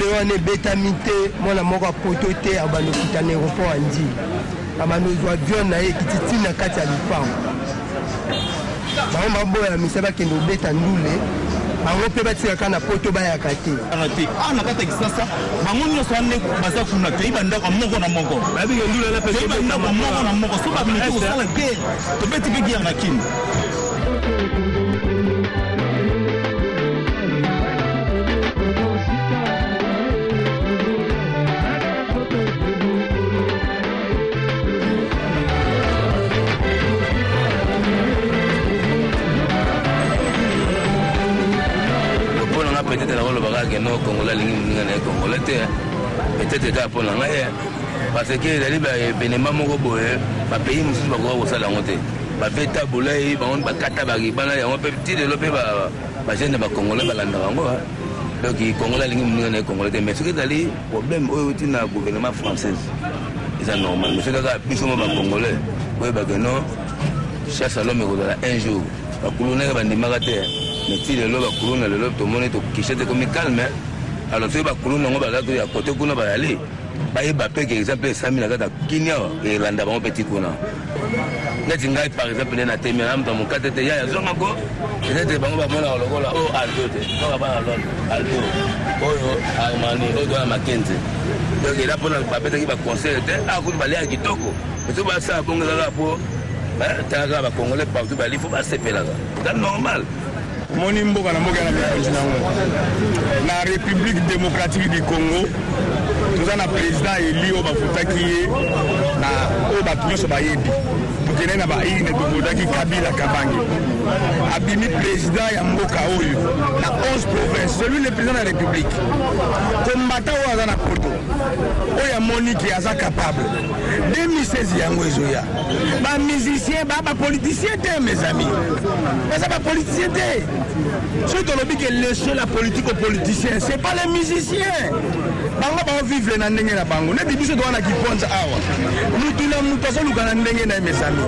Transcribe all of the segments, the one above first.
ndule wana ebetami te mwana moko apoto te abanda okuta na aéroport andi abanda ozwa avion na ye ekiti ntina kati ya lupango bango baboya misa bakende obeta ndule bango mpe batikaka na poto bayaka te na kati ya kisasa bango nyonso wane baza kuna toyebi ndako moko na moko toyebi ndako moko na moko so bameki kosala guerre tobeti mpe guerre na kini peut-être la rôle que non congolais les congolais peut-être que pour la parce que les bénéma moko boye ba pays mususu ba ko sala ngote ba veta bolay ba on ba kata ba ribana ya on peut petit développer ba jeune ba congolais ba landa ngo donc congolais les congolais mais ce que dali problème au tina gouvernement français c'est normal mais c'est que biso ba congolais boye ba que non chasse à l'homme un jour ba kuluna ba ndimaka te mais si le lobe kuluna le lobe to mone to kishete comme calme alors tu ba kuluna ngo ba la to ya côté kuna ba aller ba yeba pe que exemple Samina kata Kenya et Rwanda ba petit kuna neti ngai par exemple na temi na mta mukate te ya zonga ko peut-être bango ba mona lokola o aldo te ko ba aldo oyo amani o do makenze donc il a pour ba peut-être ba conseil te a ko ba le kitoko to ba sa bonga la po ta ga ba congolais partout ba il faut ba sepela c'est normal. Moni mboka na mboka na mikonzi nango na République démocratique du Congo toza na président eli o bafutaki ye na o bato nyonso bayebi tokende na baine tokotaki Kabila Kabange abimi président ya mboka oyo na 11 provinces celui le président de la République kombata oyo aza na poto oyo amoni ki aza capable 2016 yango ezoya bamusicien bapoliticien te mes amis baza bapoliticien te. Si tu dis que laisser la politique aux politiciens, ce n'est pas les musiciens. Bango ba vivre na ndenge na bango. Ne biso to wana ki ponza awa. Mutu na mutu so lukana ndenge na mes amis.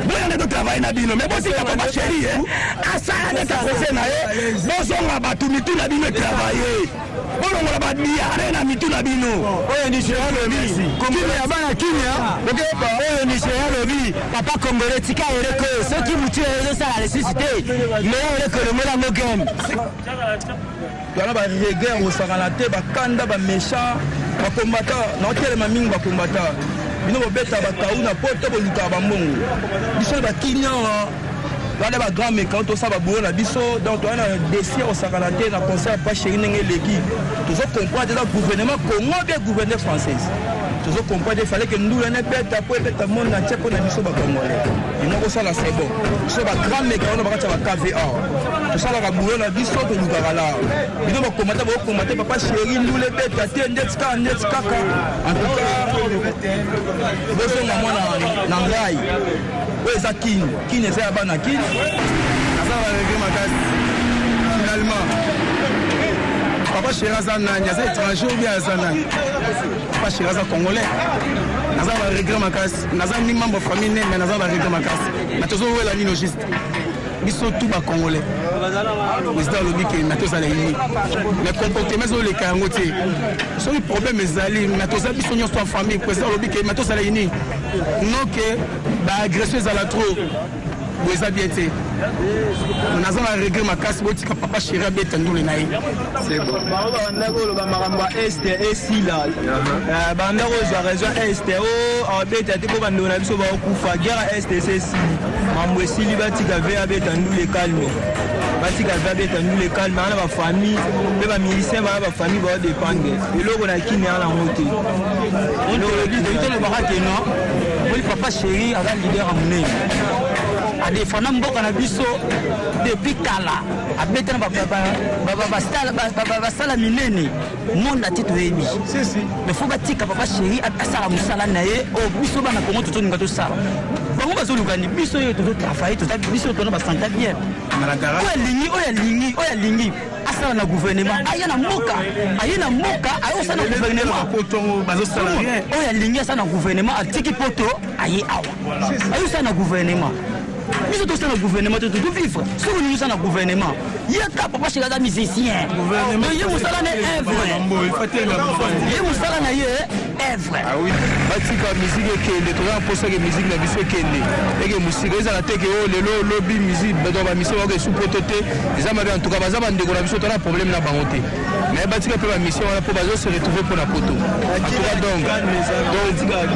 Boya ne travailler na bino, mais bosi ka papa chéri asala de ta conseil na ye. Boso nga batu mitu na bino travailler. Bolo ngala ba diare na mitu na bino. Oyo ni chéri lobi. Kombe ya bana kinya. Okepa oyo ni chéri lobi. Papa congolais tika ereko. Ceux qui mutu ere ça la nécessité. Mais le mona mogem. Voilà ba reggae au sakalate ba kanda ba méchant ba combattant na hôtel ma mingi ba combattant. Bino beta ba kauna poto bo luka ba mbongo. Biso ba kinya wala ba grand mécanique to ça ba boona biso donc on a dossier au sakalate na conseil pas chéri ngé leki. Tout ça comprendre le gouvernement Congo bien gouvernement français. Tout ça comprendre il fallait que nous on beta pour beta monde na tchepo na biso ba congolais. Et non ça là c'est bon. C'est ba grand mécanique on va ba KVA. Tout ça la boona biso to luka là. Bino ba combattre papa chéri nous les beta te ndetska kaka. En tout cas boso na mwana na ngai. Oui, ça qui n'est pas bon qui. Ça va régler ma casse. Finalement, papa Chiraza Nanya, c'est étranger ou bien Zanani. Papa Chiraza congolais. Ça va régler ma casse. Naza ni membre famille mais ça va régler ma casse. Mais toujours où est la linogiste. Ils sont tous bas congolais. Président lobby qui n'a tous à la ligne. Mais comportement sur les carangotiers. Sur les problèmes les alliés, n'a tous à bisognos soit famille. Président lobby qui n'a tous à la ligne. Non que agresser à la trop. Vous avez bien été. On a réglé ma casse, votre papa chéri a bien tendu les naïfs. C'est bon. Maramba Est et Sila. Bandaro a raison Est. Oh, bête à Tebo Bandona, Biso Bakufa, guerre Est et Sili. Mambo Sili Batika avait tendu les calmes. Batika avait tendu les calmes. On a ma famille, les miliciens, ma famille va dépendre. Et là, on a qui n'est à la montée. On le dit, le barak est non. Oui, papa chéri a un leader à mener. A défendre mboka na biso depuis kala abetana basala minene monde atitu yebi mais faut batika papa chéri asala musala na ye o biso bana kongo toto ninga to sala bango bazolukani biso yo toto travailler toto biso to na basanta bien oya lingi asala na gouvernement aya na mboka ayo sana gouvernement poto bazosala rien oya lingi asala na gouvernement atiki poto aye awa ayo sana na gouvernement. Nous sommes dans le gouvernement de tout vivre. Si nous sommes dans le gouvernement, il y a un papa chez les musiciens. Il y a un œuvre. boy fatela ye musala na ye œuvre batika musique ekende toza posaka musique na biso ekende eke musika ezala te ke o lelo lobi musique donc bamisio bako esupoto te eza mabe en tout cas baza bandeko na biso tona problème na bango te mais batika mpe bamisio wana mpo bazo se retrouver mpo na poto en tout cas donc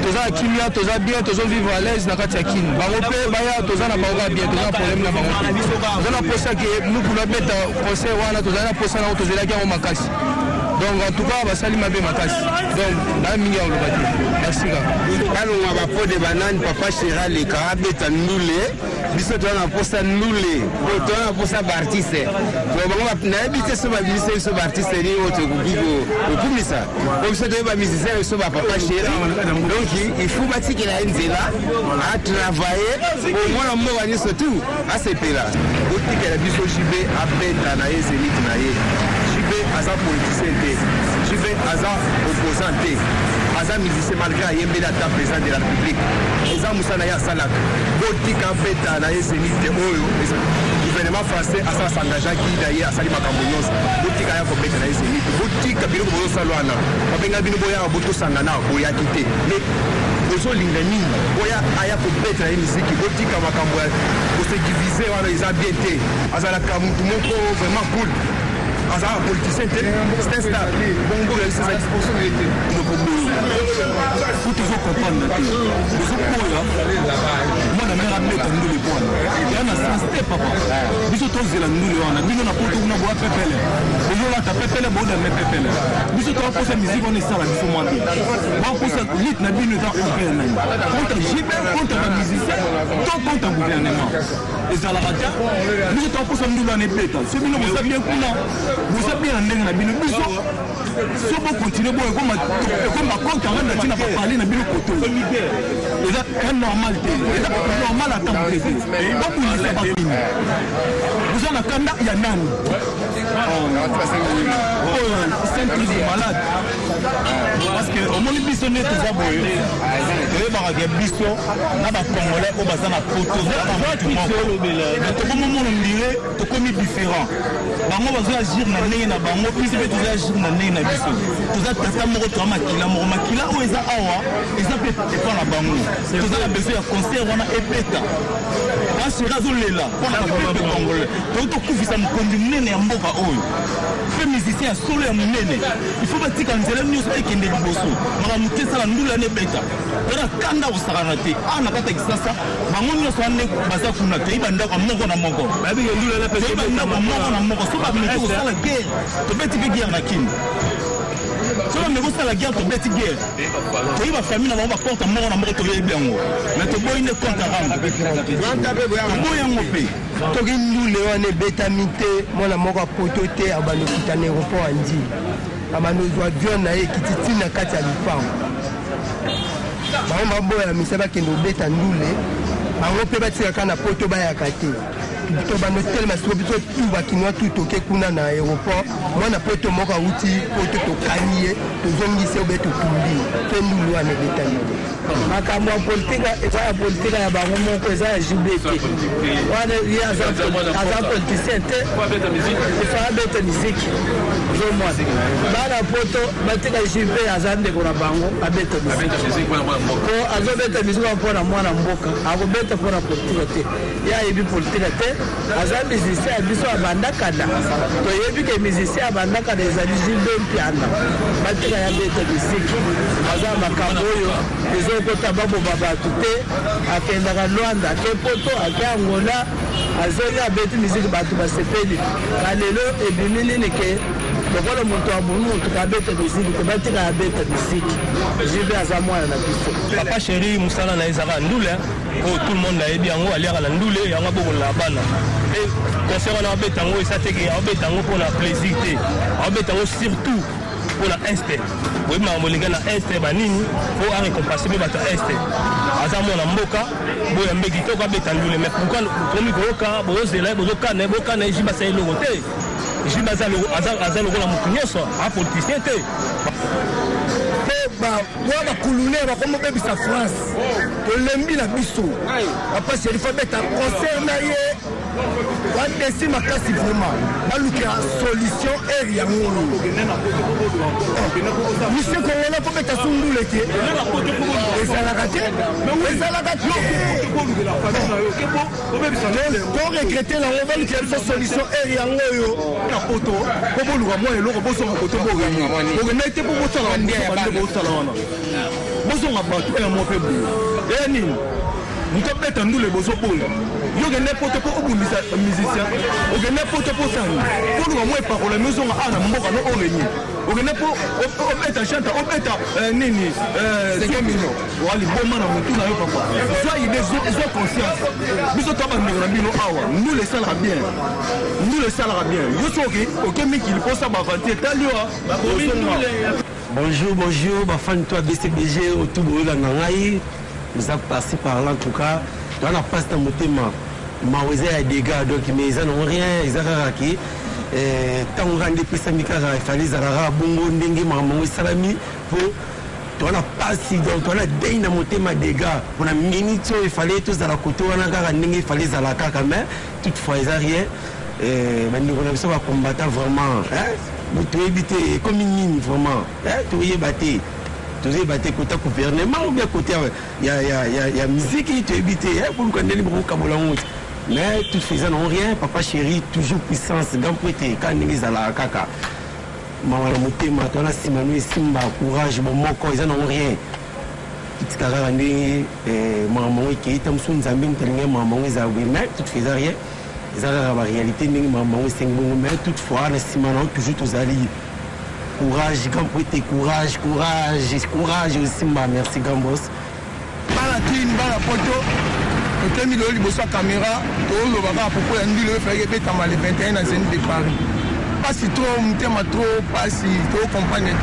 toza na kimia toza bien tozovivre à l'aise na kati ya kini bango mpe baya toza na bango bien toza na problème na bango te toza na posa ke mukulu abeta concert wana tozali na posa nango tozelaki yango makasi donc en tout cas basali mabe makasi donc na mingi ya oloba te merci ka kalonga bapo de banani papa Chéral leka abeta ndule biso toza na posa ndule toza na posa baartiste bango nayebi te so babimisa biso baartiste nini oyo tokoki kokumisa po biso toyeba musicien biso bapapa Chéral donc il faut batikela ye nzela atravaille omwana mboka nyonso tu asepela otikela biso jibe abeta na ye zénith na ye jibe aza politicien te jibe aza opposant te aza musicien malgré ayembeli ata président de la République eza mosala ye asalaka botika beta na ye zénith te oyo gouvernement français asala s'engageaki na ye asali makambo nyonso botika ya kobeta na ye zénith botika biloko bozosala wana babenga bino boyaka botosangana boyaki te mais bozolinga nini boya aya kobeta na ye misiki botika makambo ya kosedivize wana eza bien te azalaka mutu moko vraiment cool azala politicien te c'est un star bongo eza faut toujours comprendre que bozokoya mwana mère abeta ndule bwana yana sens te papa biso tozela ndule wana bino na poto kuna boa pepele bozolata pepele boda me pepele biso tokosa musique on esala biso mwa bien bakosa lit na bino eza open na contre jibe contre ba musicien to contre gouvernement ezalaka te biso tokosa ndule wana ebeta so bino boza bien kuna boza bien na ndenge na bino biso so bo continuer boye comme contre ngana tina pa parler na bino koto eza ka normal te eza normal ata mutete ba bulisa ba bini boza na kanda ya nani c'est malade parce que au moins biso ne toza boye toyebaka ke biso na bacongolais oyo baza na poto tokomomona ndire tokomi différent bango bazoagir na ndenge na bango biso mpe tozoagir na ndenge na biso toza tata moko toa makila moko makila oyo eza awa eza mpe epa na bango toza na besoin ya concert wana epeta asera azolela mpona bapepe congolais toki tokufisa mokonzi monene ya mboka oyo mpe musicien ya solo ya monene il faut batika nzela nyonso ekende liboso makambo te esala ndula wana ebeta wana kanda kosakana te awa na kati ya kisasa bango nyonso wana baza kuna toyebi ndako moko na moko toyebi ndako moko na moko so bameki kosala guerre tobeti mpe guerre na kini so bameki kosala guerre tobeti guerre toyebi bafamille na bango baporte moko na moko toyebi yango mais toboyi nde compte arande toboyi yango mpe toki ndule wana ebetami te mwana moko apoto te abanda okuta na aéroport ya ndi abanda ozwa avion na ye ekiti ntina kati ya lupango bango baboya misa bakende obeta ndule bango mpe batikaka na poto bayaka te tobanda otelema siko biso tu bakinois tu toke kuna na aéroport mwana poto moko awuti poto tokani ye tozongisi obe totumbi mpe ndulu wana ebetami makambo ya politika eza ya politika ya bango moko eza ya jube te wana ye aza politicien te efaa bete misiki zomwana bana poto batika jube aza ndeko na bango abete misiki po azobeta misiki mpona mwana mboka akobeta mpona politika te ye ayebi politika te aza musicien ya biso abandakada toyebi ke musicien abandakada ezali jube mpiana batika ya bete misiki aza makambo oyo ezokota baboba bato te akendaka lwanda ake poto ake angola azongi abeti misiki bato basepeli kalelo ebimi nini ke lokola moto abunu moto kabeta misiki te batika ya beta misiki jibe aza mwana na biso papa chéri mosala na ezaka ndule oyo tout le monde nayebi yango aliaka na ndule yango abokola na bana mpe concert wana abeta yango esa teke abeta yango mpona plaisir te abeta yango surtout mpona este oyebi makambo elinga na este banini po arecompase mpe bato ya este aza mwana mboka boya mbe kitoko abeta ndule mais pourquoi komi koyoka bozozela ye bozokana ye bokana ye jibe asa eloko te jibe aza lokola motu nyonso apoliticien te wa bakulune bakoma bebisa France tolembi na biso papa Chéri fo beta concert na ye wadesi makasi vraiment balukela solution ere yango monsieur kongola po beta sundule te ezalaka te to regrete nango balukela biso solution ere yango oyo na poto po boluka mwa eloko bosonga kote bokende te po bosala bande bosala wana bosonga bato ya mwa mpe boye eya nini moto beta ndule bozobola yokende poto po obundisa musicien okende poto po sani poluka mwa epakola mizonga ana mboka no orenye okende po obeta chanta obeta nini 5 millions waliboma na motu na yo papa soit idée soit conscience biso to bandeko na bino awa ndule esalaka bien yo soki okemikili mposa bavantie talioa Bonjour, ma fan toi BCBG autour de la Nangaï. Nous avons passé par là en tout cas. Dans la passe de mon thème, ma a des gars donc mais ils n'ont rien, ils ont raqué. Tant on rendait plus samika, il fallait Zara Bongo Ndengue Maman Salami pour dans la passe donc on a des na mon thème des gars. On a minito il fallait tous à la côté on a gars Ndengue il fallait Zalaka quand même. Toutefois ils ont rien. Maintenant on a besoin de combattre vraiment. Vous pouvez éviter comme une vraiment. Vous pouvez battre côté gouvernement ou bien côté il y a musique qui tu éviter pour qu'on ait le bon caboulon. Mais tout faisant non rien, papa chéri toujours puissance, gampoté quand ils à la caca. Maman la montée maintenant Simanu Simba courage bon moko ils n'ont rien. Tout carré né maman qui est tam son zambim tellement maman ils a mais tout faisant rien. La réalité n'est maman c'est bon mais toutefois les Simanu toujours tous alliés. Courage, Gampoté, courage aussi, merci Gambos. Balatine, Balapoto, et comme il a eu la caméra, tout le baba pourquoi il a fait le 21 à Zénith de Paris. Pas si trop, pas si trop compagnie.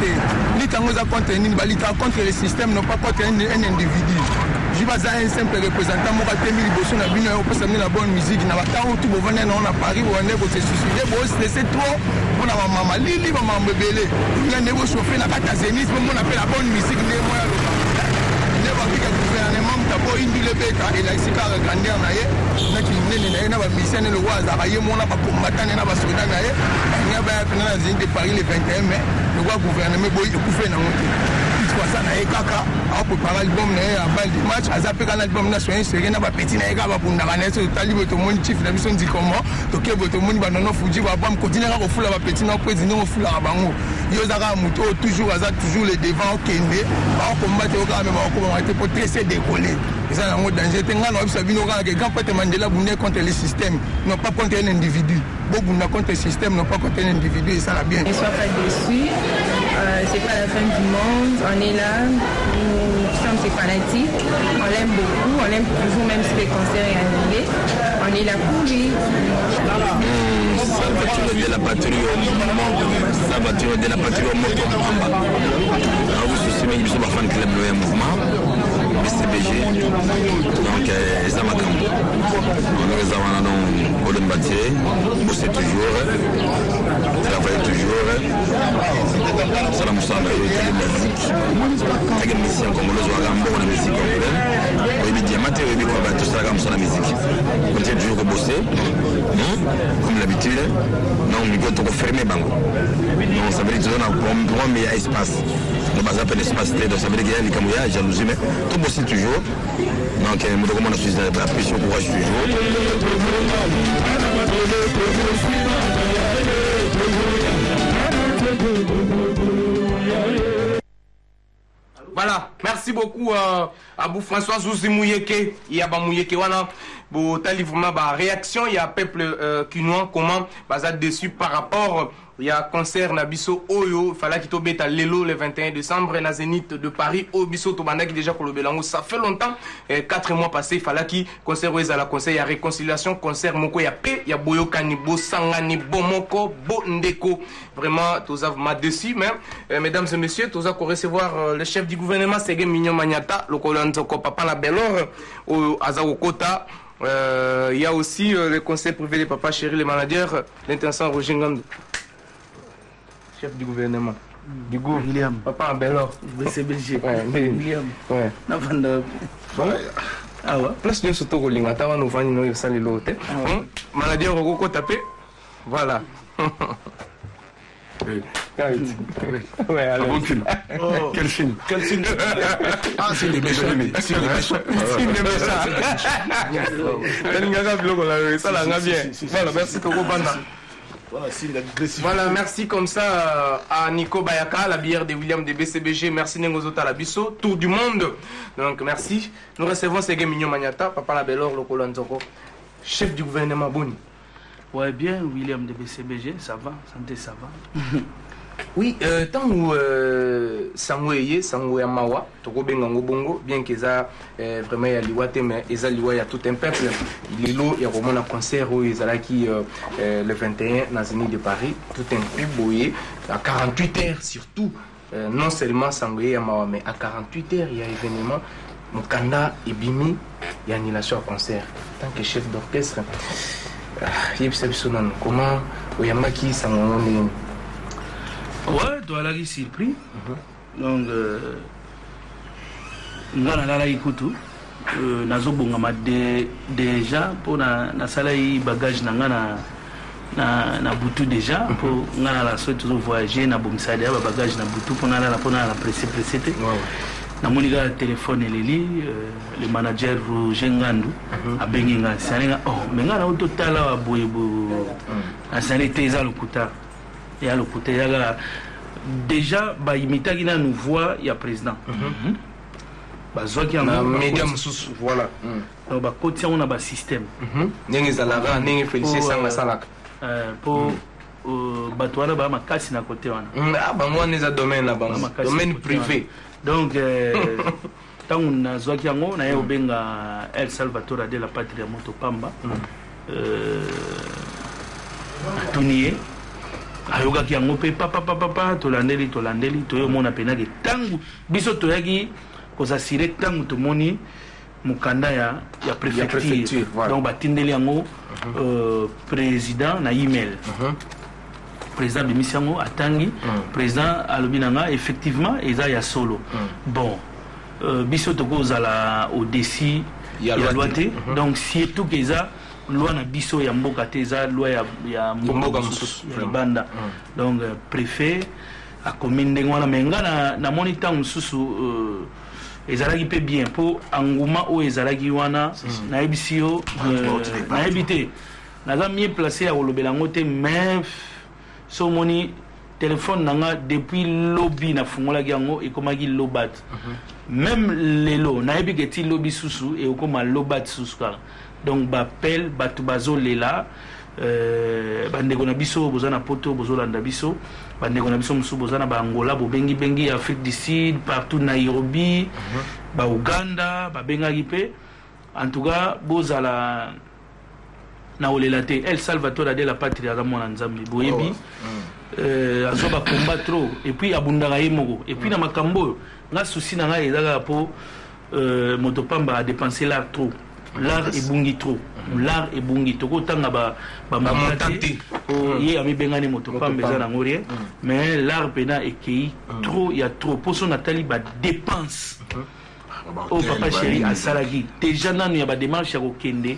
L'État nous a contre le système, non pas contre un individu. Je vais un simple représentant, moi, je vais te dire que je la bonne musique. Je vais venir à Paris, on est se suicider, c'est trop. On a maman, Lili, maman, bébé. On a chauffé la Zénith, on appelle la bonne musique. Gouvernement tabo indule beta et la sika grandeur na ye na kinene na ba mission le waza ba ye mona ba combattant na ba soldat na ye nya ba na zine de Paris le 21 mai le gouvernement boy ekufe na moto kwa sana e kaka a préparer album na ya bal di match azape kana album na soin seré na ba petit na eka ba bunda kana so tali boto mon chief na biso ndi comment to ke boto mon ba nono fuji ba bam continue ka ko fula ba petit na président ko fula ba ngo yo zaka muto toujours le devant kende ba combattre o ka me ba ko ba te pour tresser décoller ils ont un danger tenga no bisa bino ka ke quand peut Mandela bunde contre le système non pas contre un individu beaucoup na contre le système non pas contre un individu et ça la bien. Ne sois pas déçu. C'est pas la fin du monde, on est là, nous sommes ses fanatiques, on l'aime beaucoup, on l'aime toujours même si les concerts est annulé, on est là pour lui. Salvatore de la patrie au monde, Salvatore de la patrie au monde. Vous soutenez le fan club le mouvement, BCBG, donc Zamakam. Nous avons Olin Batier, bosser toujours, travailler toujours. Salam Salam, la musique. La musique congolaise, la musique congolaise. Oui, diamante, oui, tout ça, la musique. On tient toujours que bosser, comme l'habitude. Non, on doit fermer bango. Non, ça veut dire que nous avons un meilleur espace. Nous avons un espace, ça veut dire qu'il y a des jalousies, mais tout bosser toujours. Donc, nous devons avoir la pression, courage toujours. Voilà, merci beaucoup à vous François Zouzi Mouyeke, il y a Mouyeke wana bo tali vraiment ba réaction, il y a peuple kinois comment bazat dessus par rapport il y a concert na biso oyo fallait qu'il tobe à lelo le 21 décembre na Zénith de Paris au biso to bandaki déjà pour le belango ça fait longtemps 4 mois passés fallait qu'il concert à la concert il y a réconciliation concert moko ya paix il y a boyokani bo sangani bomoko bo ndeko vraiment tous avons dessus mais mesdames et messieurs tous avons recevoir le chef du gouvernement Ségué Mignon Magnata le Kolanzoko papa la Belor au Azawokota. Il y a aussi le conseil privé de papa chéri le manager l'intention Roger Ngando chef du gouvernement du goût William papa en Belor BCBG ouais, William ouais Ah ouais. Place de surtout Rolinga, t'as un ouvert nous sans les lots. Maladie au coco tapé. Voilà. Ouais, alors. Bon film. Quel film? Quel film? Ah, c'est les méchants. C'est les méchants. Voilà, merci Toko Banda. Voilà, merci comme ça à Nico Bayaka, la bière de William de BCBG. Merci Nengozota Labisso, tour du monde. Donc merci. Nous recevons Ségué Mignon Magnata, Papa la Bellor, Lokolo Nzoko, chef du gouvernement Boni. Ouais, bien, William de BCBG, ça va, santé, ça va. Oui, tant où Sangweye, Sangweye Mawa, Toko Bengango Bongo, bien qu'ils a vraiment y a liwate, mais ils a liwa, il y a tout un peuple. Il est là, il y a vraiment un concert où ils ont qui le 21 dans Zénith de Paris, tout un peu boyé, à 48 heures surtout, non seulement Sangweye Mawa, mais à 48 heures, il y a événement, Mukanda et Bimi, il y a annulation à concert, en tant que chef d'orchestre. Comment Oyamaki Sangweye. Ouais, toi là qui surpris. Donc, ngana la ikutu. Nazo bongama déjà pour na salai bagage na ngana na butu déjà pour ngana la souhaite toujours voyager na bomsade ba bagage na butu pour na pressé na moniga téléphone eleli le manager Roger Ngandu a benginga salenga oh mengana au total wa boyebo na sanité za lokuta ya lokuta ya déjà ba imita kina nous voit ya président bazwa ki na médium sous voilà donc ba côté on a ba système ningi zalaga ningi féliciter sanga salaka pour batwana ba makasi na côté wana ah ba moi neza domaine là ba domaine privé donc tant on a zwa ki yango na yo benga El Salvatore de la Patria Motopamba atunier ayokaki yango mpe papa tolandeli toyomona pena ke ntango biso toyaki kozasire ntango tomoni mokanda ya préfecture donc batindeli yango président na email président bimisi yango atangi président alobi nanga effectivement eza ya solo bon biso tokozala au-dessus ya loi te donc surtout ke eza loi na biso ya mboka te eza loi ya mboka mosusu ya libanda donc préfet akomi ndenge wana me nga na moni ntango mosusu ezalaki mpe bien mpo enguma oyo ezalaki wana nayebisi yo nayebi te naza mie placé ya kolobela yango te mais so omoni telefone na nga depuis lobi nafungolaki yango ekomaki lobat même lelo nayebi ke ti lobi susu ekoma lobat susu kaka donc bapel bato bazolela bandeko na biso boza na poto bozolanda biso bandeko na biso mosusu boza na baangola bobengi Afrique du Sud partout Nairobi bauganda babengaki mpe en tout cas bozala na olela te El Salvatore de la Patria aza mwana nzambe boyebi azwa bakomba trop et puis abundaka ye moko et puis na makambo oyo nga susi na ngai ezaka mpo Motopamba a dépensé l'art trop. L'art est bungi trop. L'art est bungi trop. Tanga ba montate. Ye ami bengani Motopamba eza na ngorien. Mais l'art pena ekei trop, il y a trop. Pour son Nathalie ba dépense. Oh papa chéri à Salagi. Déjà nanu ya ba démarche ya kokende.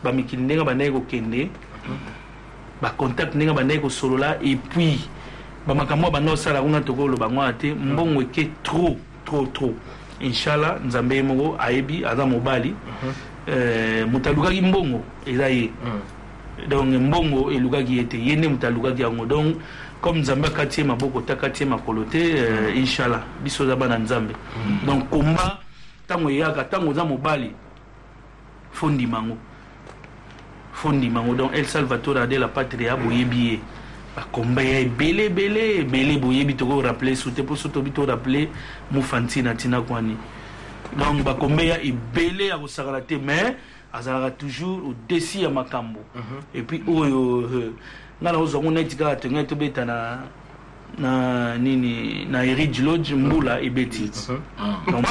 Ba mikili ndenga ba naye kokende. Ba contact ndenga ba naye ko solola et puis ba makamwa ba no sala kuna tokolo ba ngwa te mbongo eke trop. Inch'Allah, Nzambe Moko, Aebi, Adam Mobali, Mutalugagi Mbongo, Ezaïe. Donc, Mbongo et Lugagi était Yene Mutalugagi Ango. Donc, comme Nzambe Katie Maboko, Takatie Makolote, Inch'Allah, Bisozabana Nzambe. Donc, combat, Tango Yaga, Tango Zamobali, Fondi Mango. Donc, El Salvatore de la Patria, Boyebiye. Combat belé boyebi toko rappeler souté pour surtout bito rappeler Mufanti na tina kwani donc ba combat est belé à osarate mais azara toujours au dessus ya makambo et puis oyo ngala ozongo netika tenga to beta na nini na Heritage Lodge mbula ebeti donc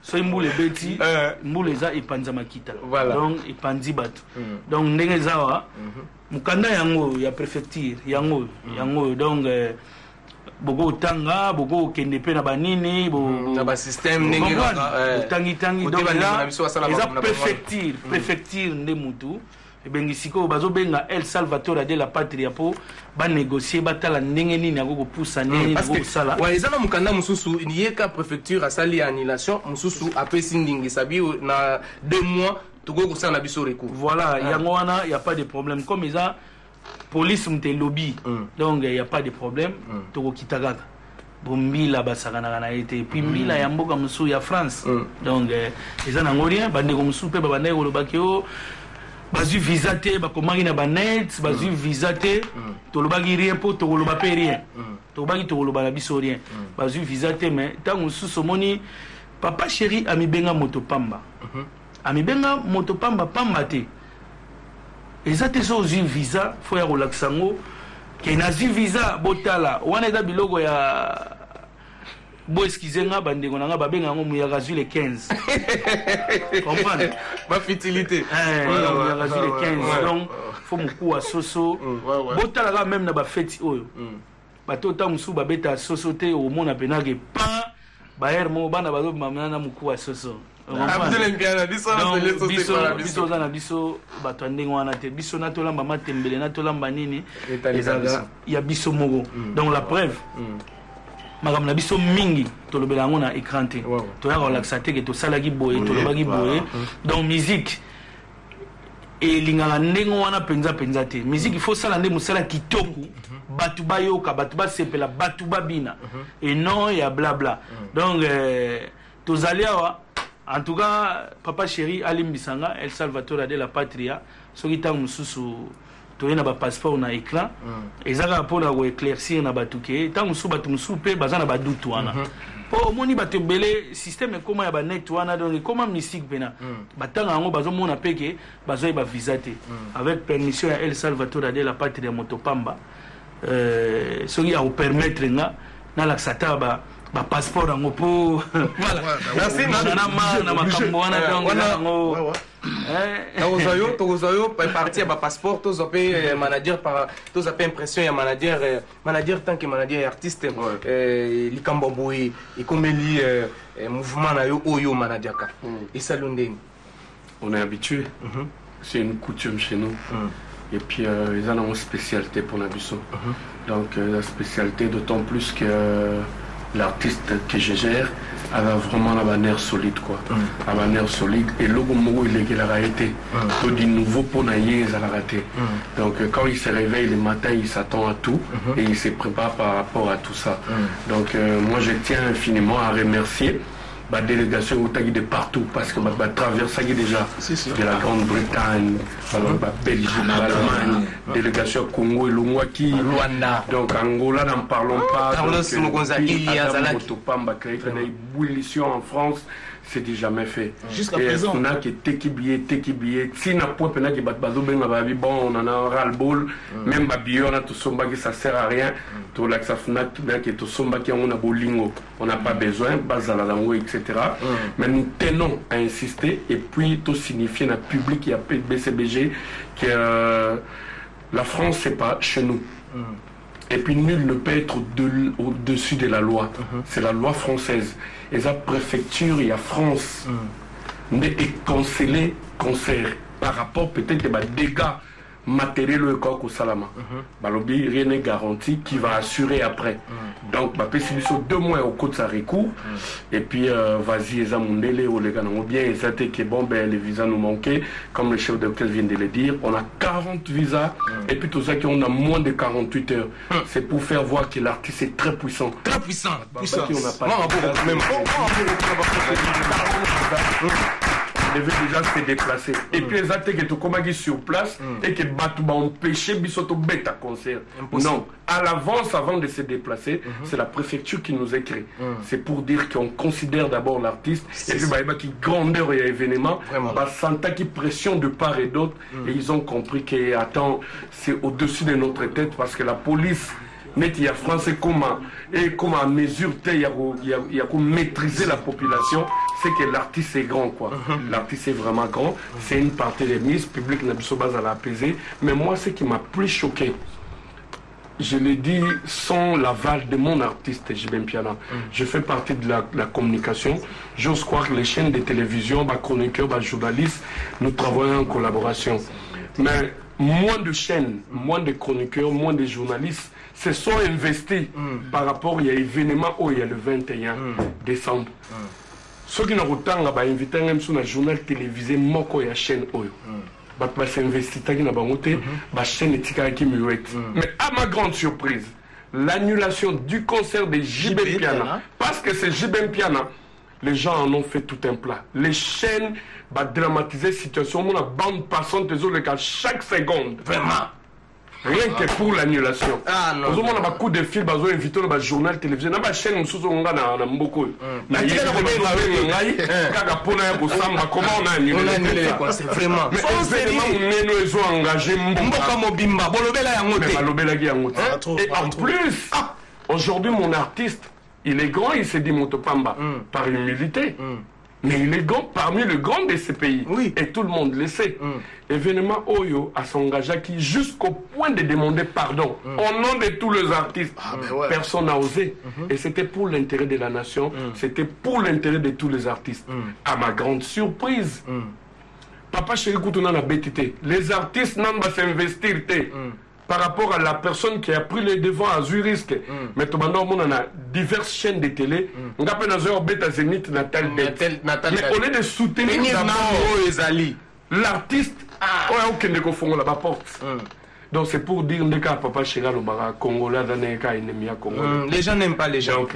so mbula ebeti mbula za ipanza makita donc ipanzi bato donc ndenge zawa mukanda yango ya préfecture yango donc boko tanga boko kende pe na banini na ba système ndenge tangi donc là eza préfecture nde mutu ebengi siko bazobenga El Salvatore de la Patria po banégocier batala ndenge nini yako kopusa nini kosala wa eza na mukanda mususu yeka préfecture asali annulation mususu apesi ndingi sabi na 2 mois togo kosala na biso recours voilà yango wana y a pas de problème comme eza police mte lobby donc y a pas de problème togo kitagaka bombila basakanaka na ete puis mbila ya mboka musu ya France donc eza nango rien bandeko musu pe babandaki kolobaki o bazwi visa te bakomaki na banet bazwi visa te tolobaki rien mpo tokoloba pe rien tolobaki tokoloba na biso rien bazwi visa te mais ntango mosusu omoni papa chéri amibenga moto pamba amibenga moto pamba pamba te eza te so ozwi visa fo ya kolakisa yango ke nazwi visa botala wana eza biloko ya bo excusez nga bandeko na nga babenga yango muyaka zwi le 15 comprendre ba futilité muyaka zwi le 15 donc fo mokuwa soso botala ka même na bafeti oyo bato ta mosusu babeta soso te omona penake pa baere mo bana bazobimamana na mokuwa soso biso oza na biso bato ya ndenge wana te biso natolamba matembele natolamba nini ezala ya biso moko donc la preuve makambo na biso mingi tolobela yango na écran te toyaka kolakisa te ke tosalaki boye tolobaki boye donc musique elingaka ndenge wana mpenza te musique il faut sala nde mosala kitoko bato bayoka bato basepela bato babina et non ya blabla donc tozali awa en tout cas papa chéri alimbisanga El Salvatore de la Patria soki ntango mosusu toye na bapasseport na écran ezaka mpona koéclaircir na bato ke ntango mosusu bato mosusu mpe baza na badutu wana mpo omoni bato ebele système ekoma ya banet wana donc ekoma mystique mpena batanga yango bazomona mpe ke bazoyeba visa te avec permission ya El Salvatore de la Patria moto pamba soki akopermettre nga nalakisa ta bapasseport yango mpo na makambo wana donc tokozayo parti ya bapasseport toza mpe manager toza mpe impression ya manager tant que manager ya artiste likambo boye ekomeli mouvement na yo oyo manadiaka esali ndeni on est habitué c'est une coutume chez nous et puis ils ont une spécialité pour Nabiso donc la spécialité d'autant plus que l'artiste que je gère avait vraiment la bannière solide quoi la bannière solide et le moment il a raté tout du nouveau pour naïe ça l'a raté donc quand il se réveille le matin il s'attend à tout et il se prépare par rapport à tout ça donc moi je tiens infiniment à remercier la délégation de partout parce que traverser déjà de la Grande-Bretagne, la Belgique, l'Allemagne, délégation Congo et Lumwaki, donc Angola n'en parlons pas. Il y a une ébullition en France. C'est déjà jamais fait. Jusqu'à présent. On a qui billet. Si n'a pas pena qui bazo ben bon, on en a ras le bol. Même babi on a tout somba qui ça sert à rien. Tout là que ça fna qui tout somba qui on a bolingo. On n'a pas besoin, bazala lango etc. Mais nous tenons à insister et puis tout signifier dans le public qui a BCBG que la France c'est pas chez nous. Et puis nul ne peut être au-dessus de la loi. C'est la loi française. Et la préfecture, il y a France. Mais est cancellé concert par rapport peut-être à des dégâts matériels au Salama. Balobi, rien n'est garanti qui va assurer après. Donc, c'est 2 mois au cours de sa recours. Et puis, vas-y, Zamundele, ou les gars, on bien, et ça, que bon, ben, les visas nous manquaient, comme le chef d'hôtel vient de le dire. On a 40 visas, et puis tout ça, on a moins de 48 heures. C'est pour faire voir que l'artiste est très puissant. Très puissant. Puissant. Il devait déjà se déplacer. Et puis les actes qui sont comme sur place et que Batou va empêcher Bissoto bêta concert. Non, à l'avance, avant de se déplacer, c'est la préfecture qui nous écrit. C'est pour dire qu'on considère d'abord l'artiste et puis bah, qui grandeur et événement, bah, Santa qui pression de part et d'autre et ils ont compris que attends, c'est au-dessus de notre tête parce que la police mais il y a français comment à mesure il y a comme maîtriser la population, c'est que l'artiste est grand quoi. L'artiste est vraiment grand, c'est une partie des mises publiques n'a pas à l'apaiser, mais moi ce qui m'a plus choqué je l'ai dit, sans l'aval de mon artiste JB Mpiana. Je fais partie de la communication. J'ose croire que les chaînes de télévision, chroniqueurs, journalistes, nous travaillons en collaboration. Mais moins de chaînes, moins de chroniqueurs, moins de journalistes se sont investis par rapport à l'événement où il y a le 21 décembre. Ceux qui n'ont autant invité même sur un journal télévisé, moko ya chaîne oyo. S'investit dans chaîne éthique. Mais à ma grande surprise, l'annulation du concert de JB Mpiana, parce que c'est JB Mpiana, les gens en ont fait tout un plat. Les chaînes dramatiser la situation, on a bande passante chaque seconde. Vraiment. Rien que pour l'annulation. Ah non. On a beaucoup de films, on a invité dans le journal télévisé, dans la chaîne, on a beaucoup. Comment on a annulé le concert? Vraiment. Mais ils ont engagé et en plus, aujourd'hui, mon artiste, il est grand, il s'est dit Motopamba, par humilité. Mais il est grand parmi les grands de ces pays. Oui. Et tout le monde le sait. Événement Oyo a s'engagé jusqu'au point de demander pardon au nom de tous les artistes. Personne n'a osé. Et c'était pour l'intérêt de la nation. C'était pour l'intérêt de tous les artistes. À ma grande surprise, Papa Chéri Koutouna n'a BTT. Les artistes n'ont pas s'investir. Par rapport à la personne qui a pris les devants à Zurich. Mais maintenant, on a diverses chaînes de télé. On a mais au lieu de soutenir l'artiste, on a aucun déconfort là-bas porte. Donc c'est pour dire que Papa Chéri Lobara Congolais les gens n'aiment pas les gens. Donc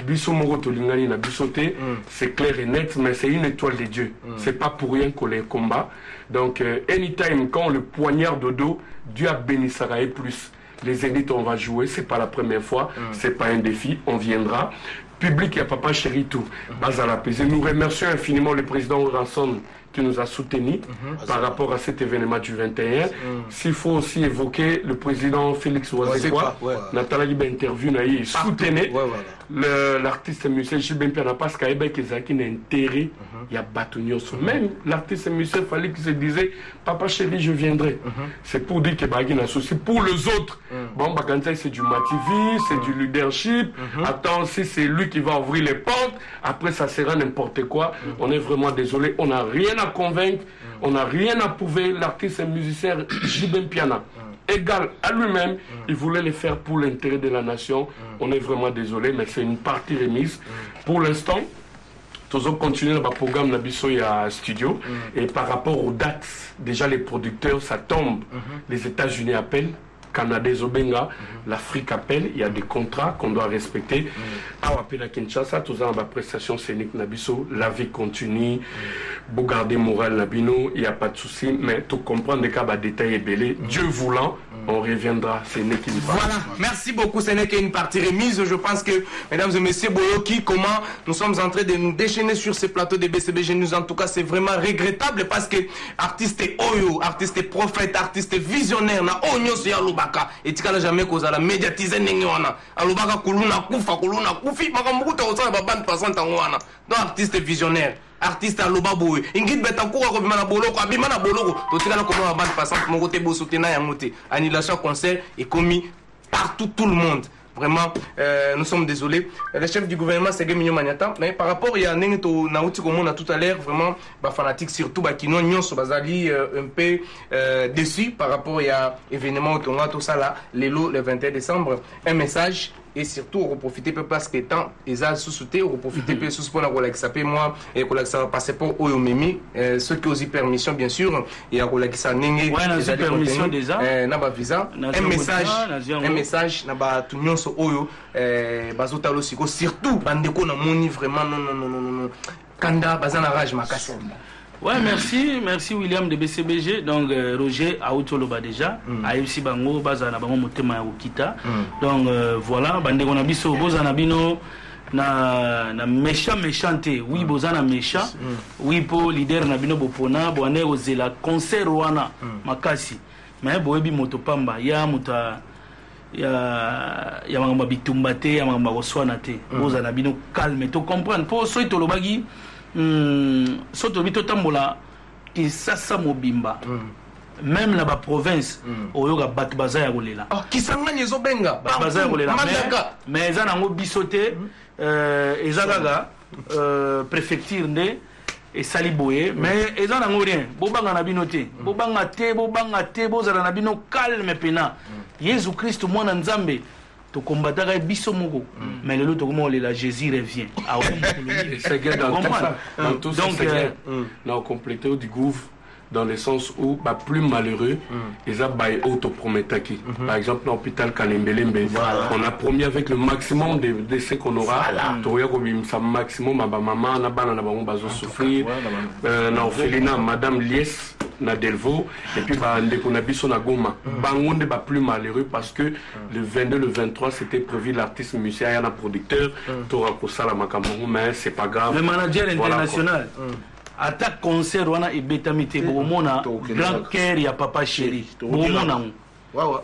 c'est clair et net, mais c'est une étoile de Dieu. C'est pas pour rien qu'on les combat. Donc anytime quand le poignard de dos, Dieu a béni Sarah plus. Les élites on va jouer, c'est pas la première fois, c'est pas un défi, on viendra. Public, il y a Papa Chéri tout. Nous remercions infiniment le président Ranson qui nous a soutenus par rapport à cet événement du 21. S'il faut aussi évoquer le président Félix Ouazekwa, Nathalie interview, il soutenait l'artiste musicien JB Mpiana parce qu'il y a un intérêt, il y a Batunyoso. Même l'artiste musicien, il fallait qu'il se disait Papa Chéri, je viendrai. C'est pour dire qu'il y a un souci. Pour les autres, bon, c'est du Mativi, c'est du leadership. Attends, si c'est lui qui va ouvrir les portes, après ça sera n'importe quoi. On est vraiment désolé, on n'a rien à convaincre, on n'a rien à prouver. L'artiste et musicien JB Mpiana, égal à lui-même, il voulait le faire pour l'intérêt de la nation. On est vraiment désolé, mais c'est une partie remise. Pour l'instant, nous allons continuer le programme Nabiso à studio. Et par rapport aux dates, déjà les producteurs, ça tombe. Les États-Unis appellent. Canada, Zobenga, l'Afrique appelle, il y a des contrats qu'on doit respecter. À Kinshasa, tous en prestation scénique Nabiso, la vie continue, vous gardez moral Nabino, il n'y a pas de souci, mais tout comprendre des cas, détail est belé. Dieu voulant, on reviendra. Ce n'est qu'une partie. Voilà, merci beaucoup. Ce n'est qu'une partie remise. Je pense que, mesdames et messieurs, Boyoki, comment nous sommes en train de nous déchaîner sur ces plateaux de BCBG News. En tout cas, c'est vraiment regrettable parce que artiste Oyo, artiste prophète, artiste visionnaire, na Onyo Soya Lubaka, et Tikala jamais cause à la médiatiser Nengiwana. Alubaka Kuluna Kufa, Kuluna Kufi, Makamukuta Osa, Baban Passant Anwana. Donc, artiste visionnaire. Artiste à Lobaboue, Ingrid Betancourt, Robimana Boloko, Abimana Boloko, Totikana comme la bande passante, Mogote Bosutena Yamote, annulation concert est commis partout, tout le monde. Vraiment, nous sommes désolés. Le chef du gouvernement, c'est Mignon Maniata, mais par rapport à Nenito Naouti, comme on a tout à l'heure, vraiment, fanatique surtout, qui n'ont Bazali un peu déçu par rapport à l'événement où on a tout ça là, le 21 décembre. Un message. Et surtout, on profiter parce que tant ils ont sous-souté, on profiter peu sous pour la relaxer moi et relaxer passeport au Mimi, ceux qui ont eu permission bien sûr et à relaxer n'engé. Ouais, on a permission déjà. N'a pas visa. Un message n'a pas tout le monde sur Oyo. Bazotalo siko surtout bandeko na moni vraiment non. Kanda bazana rage makasi. Ouais, merci William de BCBG. Donc Roger Aoutoloba déjà, AFC Bango, Bazana Bango Motema Okita. Donc voilà, Bandeko Nabiso, Bozana Bino, na méchanté. Oui, Bozana méchant. Oui, pour leader Nabino Bopona, Boane Ozela, concert Rwana, Makasi. Mais Boebi Motopamba, ya Mota. Ya Mamba Bitumbate, ya Mamba Oswanate. Bozana Bino calme, tu comprends. Pour ceux qui Lobagi. Soto bito tambola ki sasa mobimba même na province oyoka bato baza ya kolela kisangani ezobenga baza ya kolela mais eza nango biso te eza kaka préfecture nde esali boye mais eza nango rien bobanga na bino te bobanga te bozala na bino calme pena Jésus Christ mwana nzambe tokombataka biso moko mais lelo tokoma olela Jésus revient dans tout ça na complété du gouv dans le sens où plus malheureux ils ont autoprometaki par exemple dans l'hôpital Kalembelembe on a promis avec le maximum de décès qu'on aura toya ko bimsa maximum ba maman na bana na bango bazo souffrir na orphelinat madame Lies na Delvaux et puis ndeko na biso na Goma bango nde plus malheureux parce que le 22 le 23 c'était prévu l'artiste musicien ya na producteur tora ko sala makambo mais c'est pas grave le manager international attaque concert wana ebetamite bomona grand cœur ya papa chéri bomona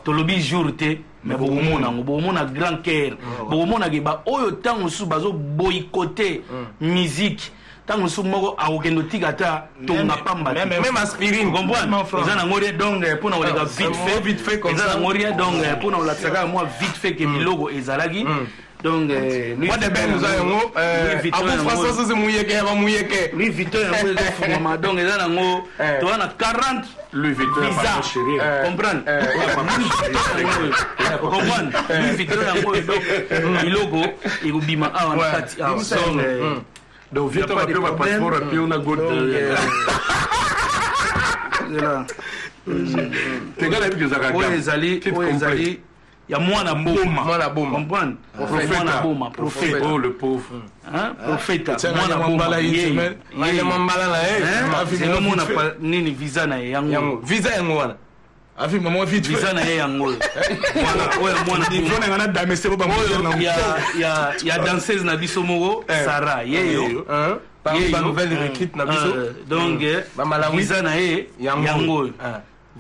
tolobi jour te mais bomona grand cœur bomona ke ba oyo tango su bazo boycotter musique tango su moko akokendo tigata tonga pamba même aspirine comprendre eza na ngori donc pona oleka vite fait eza na ngori donc pona olatsaka moi vite fait ke bilogo ezalaki donc moi de ben nous ayons Abou François c'est muyeke lui Victor yango ezofungama donc eza nango to na 40 Louis Victor visa comprendre comprendre Louis Victor yango bilogo ekobima awa na kati donc Victor va prendre passeport et puis on a gode tegala bizo zakaka ezali ya mwana boma comprendre mwana boma prophète oh le pauvre hein prophète mwana boma yeye mambala na yeye c'est le mona nini visa na yango visa yango wana afi maman vite visa na yango voilà oya mwana boma ngana damese bo bango ya danseuse na biso moko Sarah yeyo parmi ba nouvelle recrute na biso donc visa na ye yango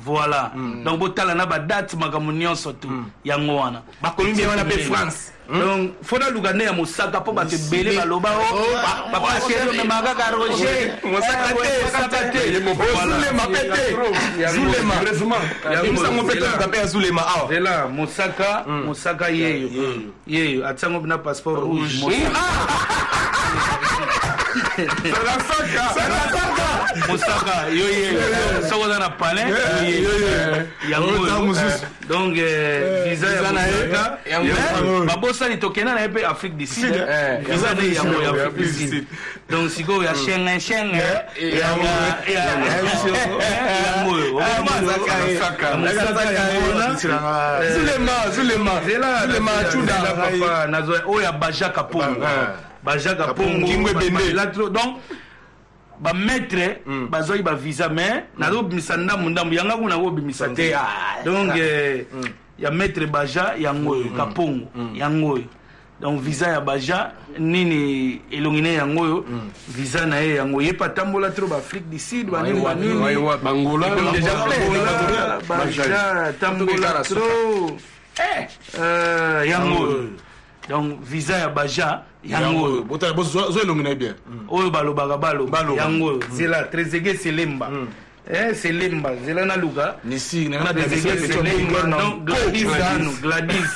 voilà donc botala na ba date makambo nyonso tu yango wana ba Colombie wana pe France donc fona lugane ya mosaka po ba te belé baloba papa chéri me magaka Roger mosaka te Zulema pete Zulema imsango pete tape ya Zulema awa vela mosaka yeyo atsango bina passeport rouge mosaka yoye soko na palais yango donc visa ya mosaka babosani tokenda na pe Afrique du Sud visa na yango ya Afrique du Sud donc siko ya Schengen yango Zulema chuda papa nazo oya Bajaka Pongo Bajaka Pongo Kingwe Bende donc ba maître bazoi ba visa mais nazo bimisa ndambu yanga kuna go bimisa te donc ya maître Baja yango Kapongo yango donc visa ya Baja nini elongine yango visa na ye yango yepa tambola trop ba Afrique du Sud ba nini Bangola déjà Baja tambola trop yango donc visa ya Baja yango bota bozo elongina bien oyo balobaka yango zela trezege selemba selemba zela na luka nisi na Gladys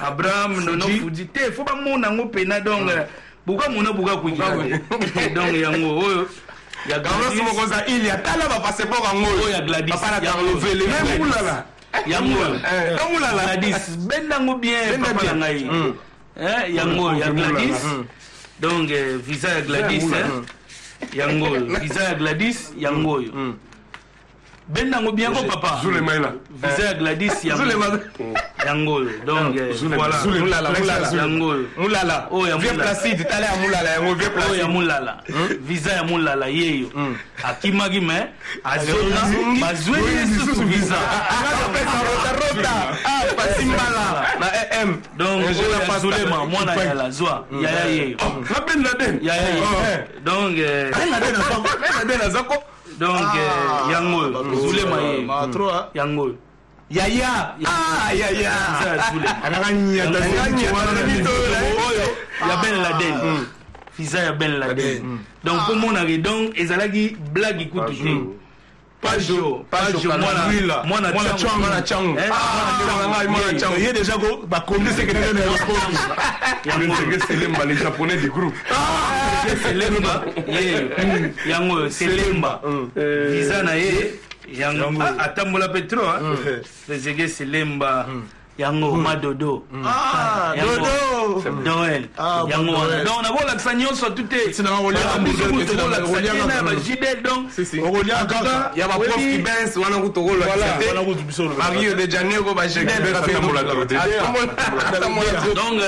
Abraham nono fuji te fo ba mona ngo pena donc buka mona buka kuikika donc yango oyo ya Gladys mo koza il ya tala ba passeport ngo ya Gladys papa na vele même ulala yango Gladys bendango bien papa na ngai yango ya Gladys donc visa ya Gladys yango visa ya Gladys yango bendango bien ko papa Zulemaila visa ya Gladys yango donc voilà mulala oh ya vieux Placide tala ya mulala yango vieux Placide oh ya mulala visa ya mulala yeyo akimagi me azona bazwe yesu visa rota pasimbala na em donc Zulema mwana ya la zwa ya yeyo na Ben Laden ya donc Ben Laden azako donc yango Zulema yango yaya anaganya ya Ben Laden visa ya Ben Laden donc pour mon donc ezalaki blague kutu te Pajo mwana changu ye déjà ko bakondi secrétaire na Selemba, les japonais du groupe. Selemba yango Selemba visa na ye yango atambola petro Trezeguet Selemba yango Madodo Doel yango donc na bola ça nyonso tout est c'est dans Rolia JD donc Rolia kaka ya ba prof qui benz wana ku tokolo Mario de Janeiro ba JD donc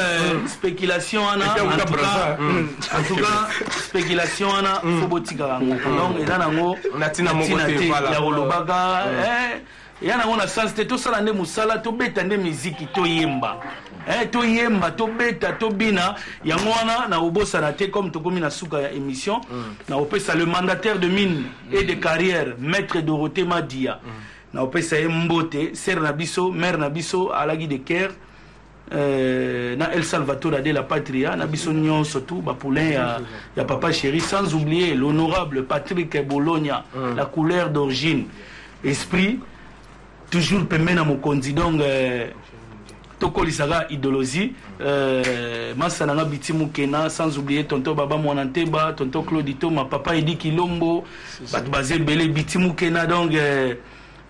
spéculation ana en tout cas spéculation ana faut botika donc eza nango natina moko te voilà ya kolobaka yana ngona sens te tosala nde musala tobeta nde miziki toyemba toyemba tobeta tobina yango wana na obosana te comme tokomi na suka ya émission na opesa le mandataire de mine et de carrière maître Dorothée Madia na opesa ye mbote ser na biso mère na biso alagi de Caire na El Salvador de la Patria na biso nyonso tout ba poulain ya papa chéri sans oublier l'honorable Patrick Bologna la couleur d'origine esprit toujours pembe na mokonzi donc tokolisaka idéologie masananga bitimu kena sans oublier tonton baba mwananteba tonton Claudito ma papa Edi Kilombo bat basé belé bitimu kena donc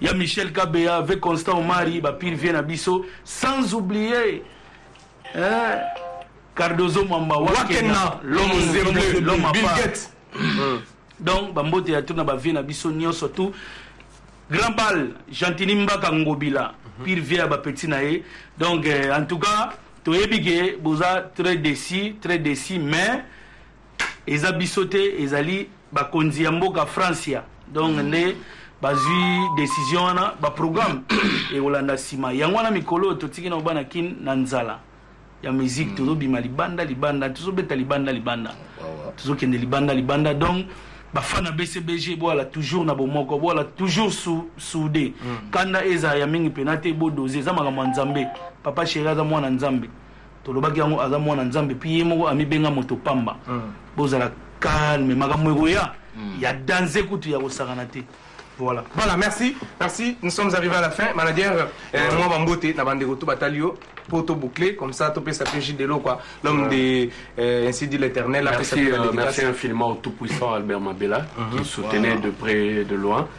ya Michel Kabea avec Constant Omari ba pire vient na biso sans oublier Cardozo Mamba Wakena l'homme à part donc bambote ya tuna ba vient na biso nyonso tout Grand Bal, Gentini Mbaka Ngobila, pire via ba petit nae. Donc en tout cas, to ebige boza très décis, mais eza bisoté ezali ba konzi ya mboka Francia. Donc ne bazui décision na ba programme et Olanda sima. Yangwana mikolo to tiki na bana kin na nzala. Ya musique to bima libanda, to beta libanda. To kende libanda donc bafana BCBG boala toujours na bomoko boala toujours soudé kanda eza ya mingi penate bo doser za makambo nzambe papa chéri za mwana nzambe tolobaki yango aza mwana nzambe puis moko amibenga moto pamba bozala calme makambo ya danser kutu ya kosakana te. Voilà, merci. Nous sommes arrivés à la fin. Manager, moi, Bambote, na bande roto batalio, poto bouclé, comme ça, topé sa péché de l'eau, quoi. L'homme des, ainsi dit l'Éternel. Merci infiniment au tout-puissant Albert Mabella, qui soutenait de près et de loin.